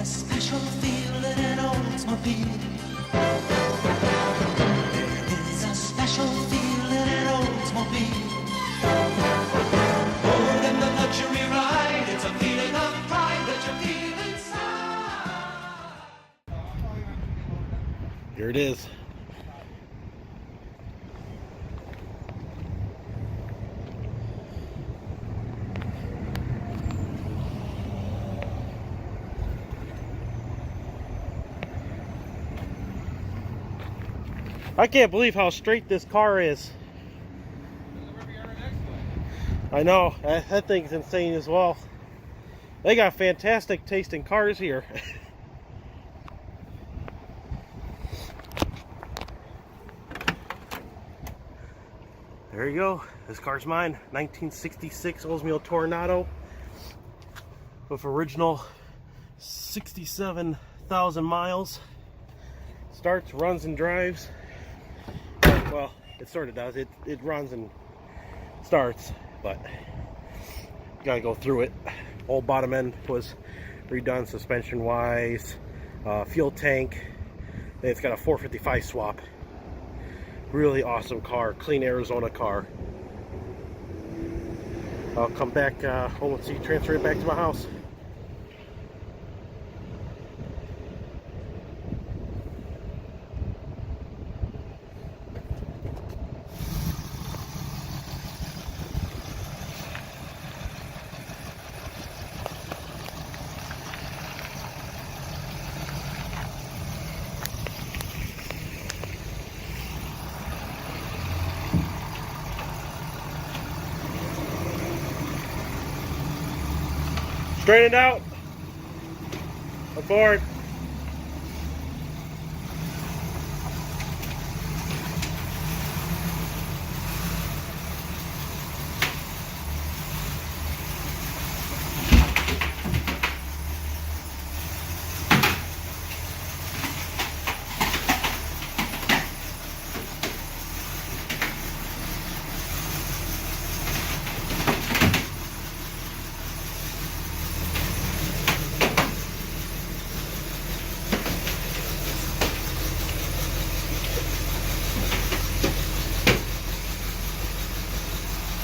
special feeling in Oldsmobile. There is a special feeling in Oldsmobile. More than the luxury ride, it's a feeling of pride that you feel inside. Here it is. I can't believe how straight this car is. I know, that thing's insane as well. They got fantastic taste in cars here. There you go. This car's mine. 1966 Oldsmobile Toronado with original 67,000 miles. Starts, runs, and drives. Well, it sort of does. It runs and starts, but you gotta go through it. Old bottom end was redone suspension wise, fuel tank. It's got a 455 swap. Really awesome car, clean Arizona car. I'll come back home and see, transfer it back to my house. Straightened out. Aboard.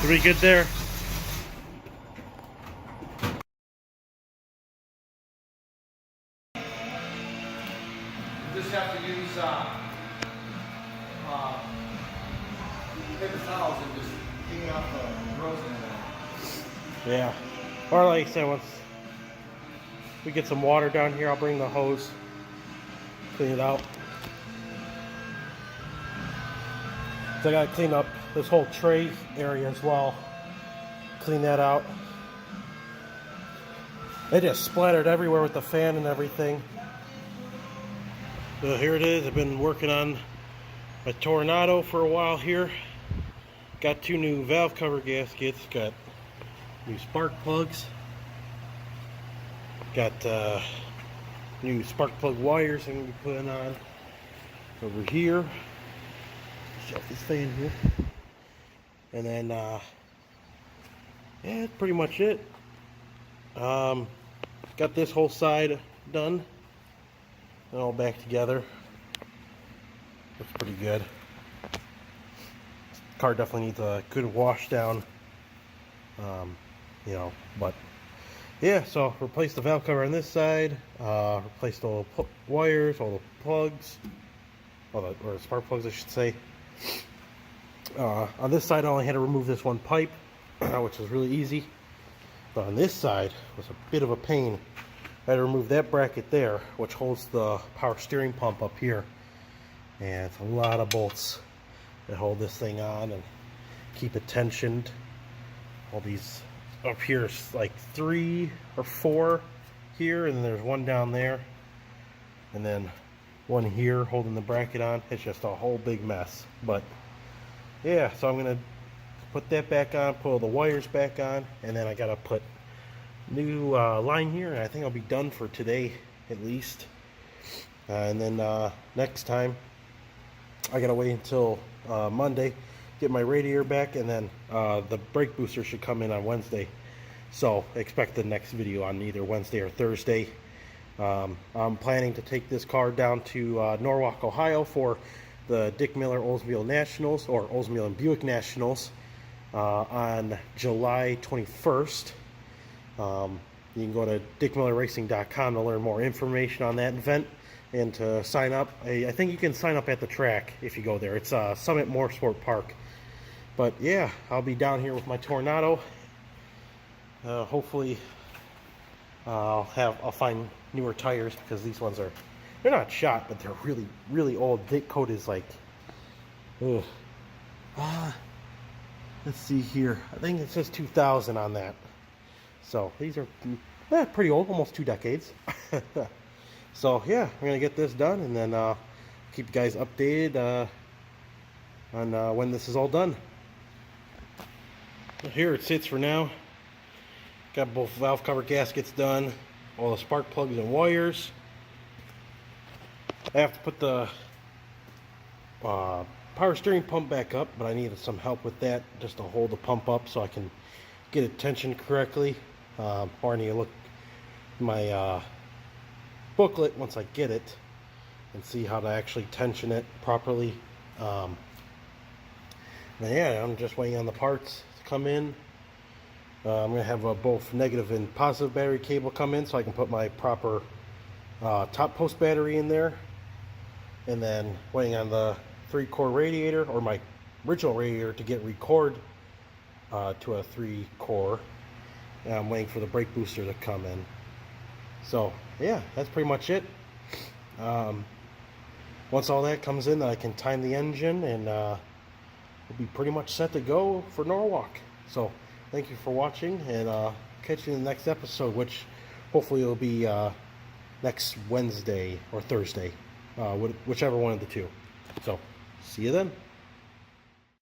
Pretty good there. You just have to use paper towels and just clean off the rosin in there. Yeah. Or like I said, once we get some water down here, I'll bring the hose, clean it out. So I gotta clean up this whole tray area as well. Clean that out. It just splattered everywhere with the fan and everything. So here it is. I've been working on a Toronado for a while here. Got two new valve cover gaskets. Got new spark plugs. Got new spark plug wires I'm going to be putting on over here. Shelf is staying here. And then, yeah, that's pretty much it. Got this whole side done. And all back together. Looks pretty good. This car definitely needs a good wash down. You know, but yeah, so replace the valve cover on this side. Replaced all the wires, all the plugs. Or the spark plugs, I should say. On this side I only had to remove this one pipe, which was really easy, but on this side was a bit of a pain. I had to remove that bracket there, which holds the power steering pump up here, and it's a lot of bolts that hold this thing on and keep it tensioned. All these up here is like 3 or 4 here, and then there's one down there, and then one here holding the bracket on. It's just a whole big mess, but yeah, so I'm gonna put that back on, put all the wires back on, and then I gotta put new line here, and I think I'll be done for today at least. And then next time I gotta wait until Monday, get my radiator back, and then the brake booster should come in on Wednesday. So expect the next video on either Wednesday or Thursday. I'm planning to take this car down to Norwalk, Ohio for the Dick Miller Oldsmobile Nationals, or Oldsmobile and Buick Nationals, on July 21st. You can go to dickmillerracing.com to learn more information on that event and to sign up. I think you can sign up at the track if you go there. It's Summit Motorsport Park. But yeah, I'll be down here with my Toronado. Hopefully I'll find newer tires, because these ones they're not shot, but they're really, really old. Dick coat is like, ugh. Let's see here. I think it says 2000 on that. So these are pretty old, almost 2 decades. So yeah, I'm gonna get this done, and then keep you guys updated on when this is all done. Here it sits for now. Got both valve cover gaskets done, all the spark plugs and wires. I have to put the power steering pump back up, but I needed some help with that just to hold the pump up so I can get it tensioned correctly. Or I need to look at my booklet once I get it and see how to actually tension it properly. And yeah, I'm just waiting on the parts to come in. I'm going to have both negative and positive battery cable come in so I can put my proper top post battery in there. And then waiting on the 3-core radiator, or my original radiator, to get record to a 3-core. And I'm waiting for the brake booster to come in. So yeah, that's pretty much it. Once all that comes in, then I can time the engine, and we'll be pretty much set to go for Norwalk. So thank you for watching, and catch you in the next episode, which hopefully will be next Wednesday or Thursday, whichever one of the two. So see you then.